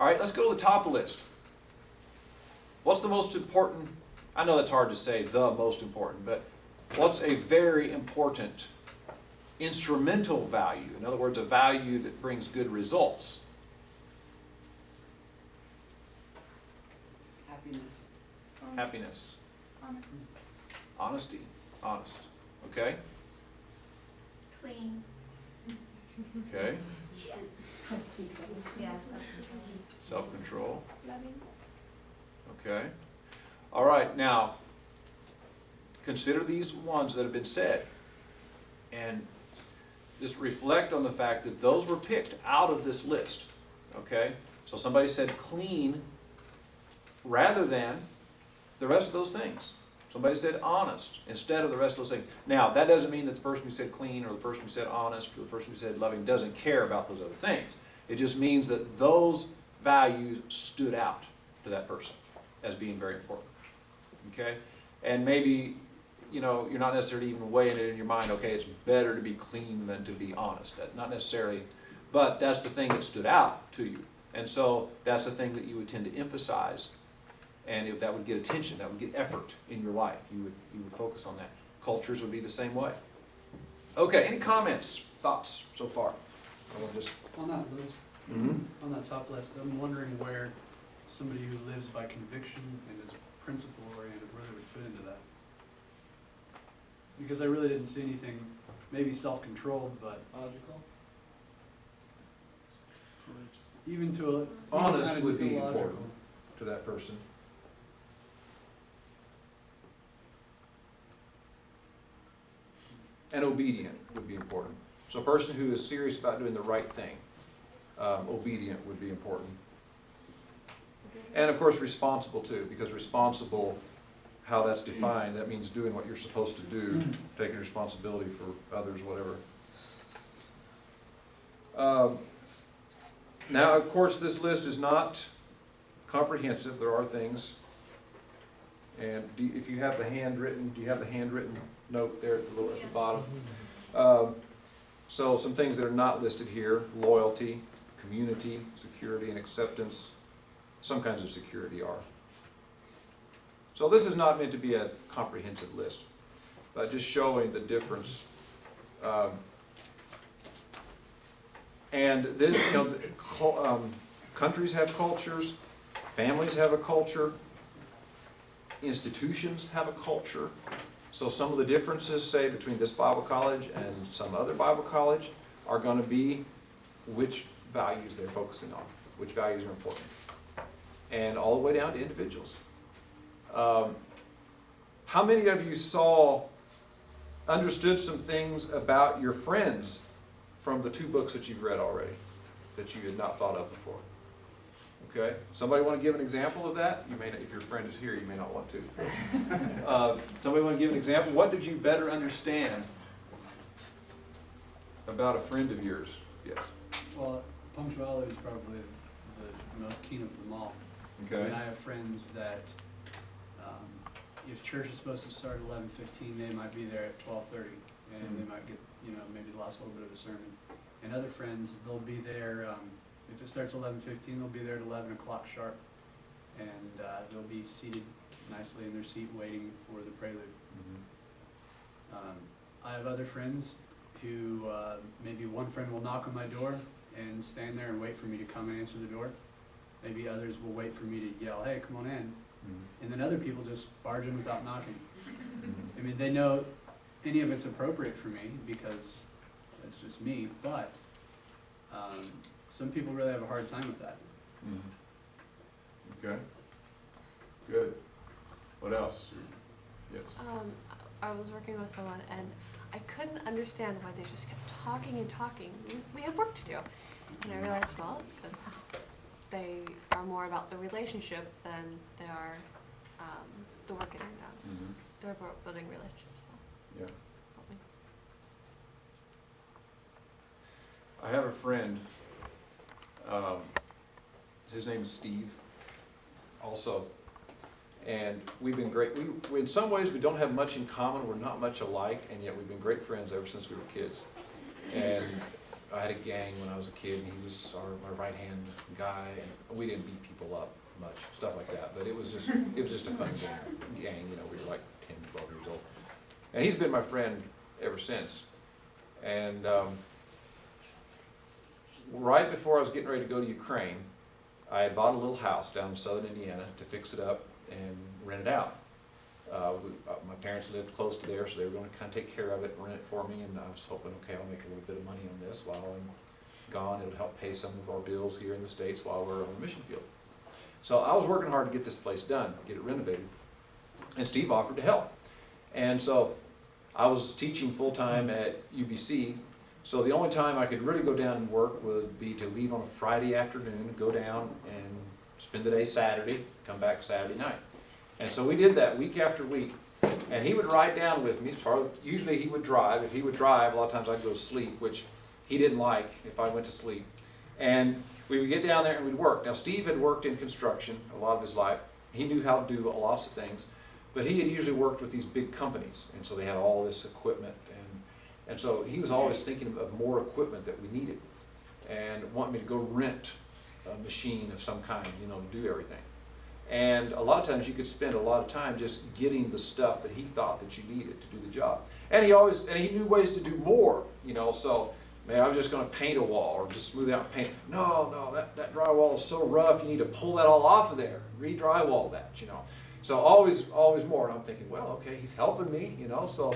All right, let's go to the top of the list. What's the most important? I know that's hard to say, the most important, but what's a very important instrumental value? In other words, a value that brings good results. Happiness. Happiness. Honest. Honesty. Honest. Okay? Clean. Okay. Yes. Self-control. Loving. Okay. All right, now, consider these ones that have been said. And just reflect on the fact that those were picked out of this list. Okay? So somebody said clean rather than the rest of those things. Somebody said honest instead of the rest of those things. Now, that doesn't mean that the person who said clean or the person who said honest or the person who said loving doesn't care about those other things. It just means that those values stood out to that person as being very important. Okay? And maybe, you know, you're not necessarily even weighing it in your mind, okay, it's better to be clean than to be honest. Not necessarily, but that's the thing that stood out to you. And so that's the thing that you would tend to emphasize. And if that would get attention, that would get effort in your life. You would focus on that. Cultures would be the same way. Okay, any comments, thoughts so far? I want to just... On that list, on that top list, I'm wondering where somebody who lives by conviction and is principle oriented, where they would fit into that. Because I really didn't see anything, maybe self-controlled, but Logical. even to a... Honest even would be illogical. important to that person. And obedient would be important. So a person who is serious about doing the right thing, obedient would be important. And of course responsible too, because responsible, how that's defined, that means doing what you're supposed to do, taking responsibility for others, whatever. Now, of course, this list is not comprehensive. There are things. And if you have the handwritten, do you have the handwritten note there at the bottom? So some things that are not listed here: loyalty, community, security, and acceptance. Some kinds of security are. So this is not meant to be a comprehensive list, but just showing the difference. And then, you know, countries have cultures, families have a culture, institutions have a culture. So some of the differences, say, between this Bible college and some other Bible college are going to be which values they're focusing on, which values are important. And all the way down to individuals. How many of you understood some things about your friends from the 2 books that you've read already that you had not thought of before? Okay, somebody want to give an example of that? You may not, if your friend is here, you may not want to. Somebody want to give an example? What did you better understand about a friend of yours? Yes. Well, punctuality is probably the most keen of them all. I Okay. mean, I have friends that, if church is supposed to start at 11:15, they might be there at 12:30, and they might get, you know, maybe the last little bit of a sermon. And other friends, they'll be there, if it starts at 11:15, they'll be there at 11 o'clock sharp, and they'll be seated nicely in their seat waiting for the prelude. I have other friends who, maybe one friend will knock on my door and stand there and wait for me to come and answer the door. Maybe others will wait for me to yell, "Hey, come on in." And then other people just barge in without knocking. I mean, they know any of it's appropriate for me because that's just me, but some people really have a hard time with that. Okay. Good. What else? Yes. I was working with someone and I couldn't understand why they just kept talking and talking. We have work to do. And I realized, well, it's because they are more about the relationship than they are the work getting done. They're about building relationships. So. Yeah. Help me. I have a friend, his name is Steve, also, and we've been great. We in some ways we don't have much in common. We're not much alike, and yet we've been great friends ever since we were kids. And I had a gang when I was a kid, and he was my right-hand guy, and we didn't beat people up much, stuff like that, but it was just a fun gang, you know, we were like 10, 12 years old. And he's been my friend ever since. And right before I was getting ready to go to Ukraine, I had bought a little house down in southern Indiana to fix it up and rent it out. My parents lived close to there, so they were going to kind of take care of it and rent it for me, and I was hoping, okay, I'll make a little bit of money on this while I'm gone. It'll help pay some of our bills here in the States while we're on the mission field. So I was working hard to get this place done, get it renovated, and Steve offered to help. And so I was teaching full-time at UBC, so the only time I could really go down and work would be to leave on a Friday afternoon, go down and spend the day Saturday, come back Saturday night. And so we did that week after week. And he would ride down with me. Usually he would drive. If he would drive, a lot of times I'd go to sleep, which he didn't like if I went to sleep. And we would get down there and we'd work. Now Steve had worked in construction a lot of his life. He knew how to do lots of things. But he had usually worked with these big companies. And so they had all this equipment. And so he was always thinking of more equipment that we needed. And wanted me to go rent a machine of some kind, you know, to do everything. And a lot of times you could spend a lot of time just getting the stuff that he thought that you needed to do the job. And he knew ways to do more, you know, so man, I'm just going to paint a wall or just smooth out and paint. No, that drywall is so rough, you need to pull that all off of there, re-drywall that, you know. So always more, and I'm thinking, well, okay, he's helping me, you know, so.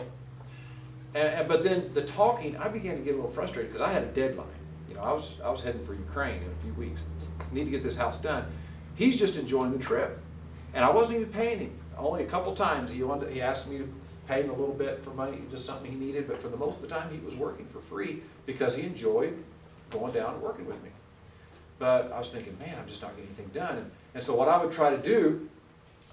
But then the talking, I began to get a little frustrated because I had a deadline. You know, I was heading for Ukraine in a few weeks. I need to get this house done. He's just enjoying the trip. And I wasn't even paying him. Only a couple times he asked me to pay him a little bit for money, just something he needed, but for the most of the time he was working for free because he enjoyed going down and working with me. But I was thinking, man, I'm just not getting anything done. And so what I would try to do,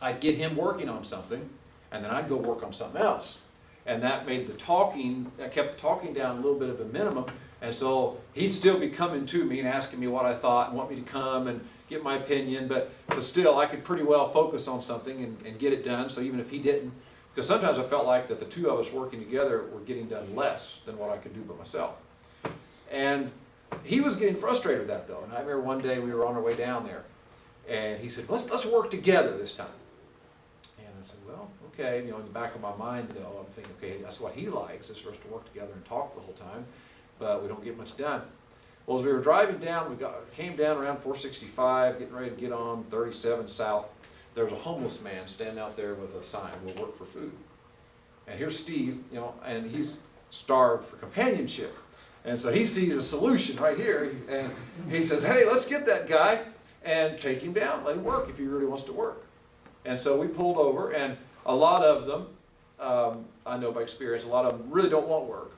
I'd get him working on something, and then I'd go work on something else. And that made the talking, that kept the talking down a little bit of a minimum. And so he'd still be coming to me and asking me what I thought and want me to come and get my opinion, but still I could pretty well focus on something and get it done. So even if he didn't, because sometimes I felt like that the two of us working together were getting done less than what I could do by myself. And he was getting frustrated with that though. And I remember one day we were on our way down there and he said, let's work together this time. And I said, well, okay, you know, in the back of my mind though, I'm thinking, okay, that's what he likes, is for us to work together and talk the whole time, but we don't get much done. Well, as we were driving down, came down around 465, getting ready to get on 37 South. There was a homeless man standing out there with a sign, "We'll work for food." And here's Steve, you know, and he's starved for companionship. And so he sees a solution right here, and he says, hey, let's get that guy and take him down, let him work if he really wants to work. And so we pulled over, and a lot of them, I know by experience, a lot of them really don't want work.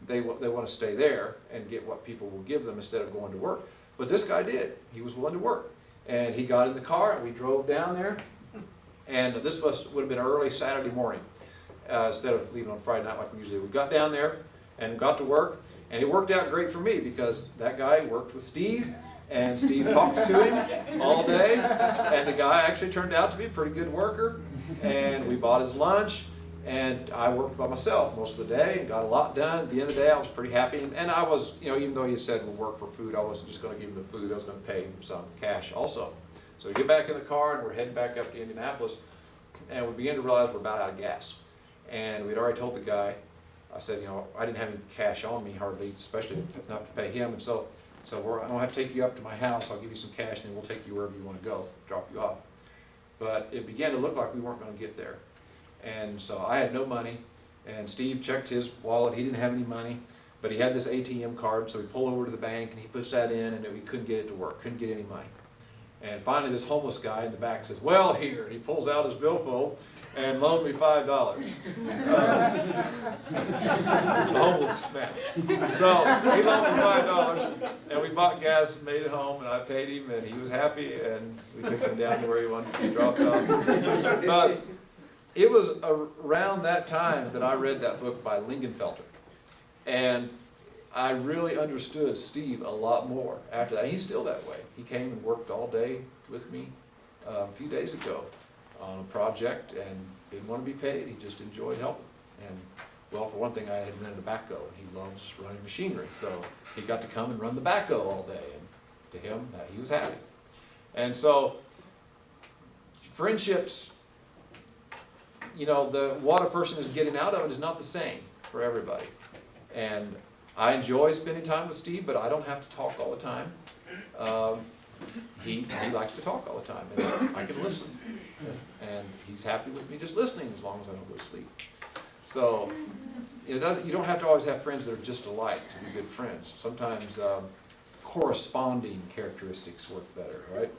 They want to stay there and get what people will give them instead of going to work. But this guy did. He was willing to work. And he got in the car and we drove down there. And this would have been early Saturday morning instead of leaving on Friday night like we usually do. We got down there and got to work. And it worked out great for me because that guy worked with Steve. And Steve talked to him all day. And the guy actually turned out to be a pretty good worker. And we bought his lunch. And I worked by myself most of the day and got a lot done. At the end of the day, I was pretty happy. And I was, you know, even though he said we'll work for food, I wasn't just going to give him the food. I was going to pay him some cash also. So we get back in the car and we're heading back up to Indianapolis. And we begin to realize we're about out of gas. And we'd already told the guy, I said, you know, I didn't have any cash on me hardly, especially enough to pay him. And so I don't have to take you up to my house. I'll give you some cash and then we'll take you wherever you want to go, drop you off. But it began to look like we weren't going to get there. And so I had no money, and Steve checked his wallet. He didn't have any money, but he had this ATM card, so we pulled over to the bank, and he puts that in, and we couldn't get it to work, couldn't get any money. And finally, this homeless guy in the back says, well, here, and he pulls out his billfold and loaned me $5. The homeless man. So he loaned me $5, and we bought gas and made it home, and I paid him, and he was happy, and we took him down to where he wanted to be dropped off. But it was around that time that I read that book by Lingenfelter. And I really understood Steve a lot more after that. He's still that way. He came and worked all day with me a few days ago on a project and didn't want to be paid. He just enjoyed helping and Well, for one thing, I had rented a backhoe, and he loves running machinery, so he got to come and run the backhoe all day, and to him, that he was happy. And so, friendships, you know, what a person is getting out of it is not the same for everybody. And I enjoy spending time with Steve, but I don't have to talk all the time. He likes to talk all the time, and I can listen. And he's happy with me just listening as long as I don't go to sleep. So, you don't have to always have friends that are just alike to be good friends. Sometimes corresponding characteristics work better, right?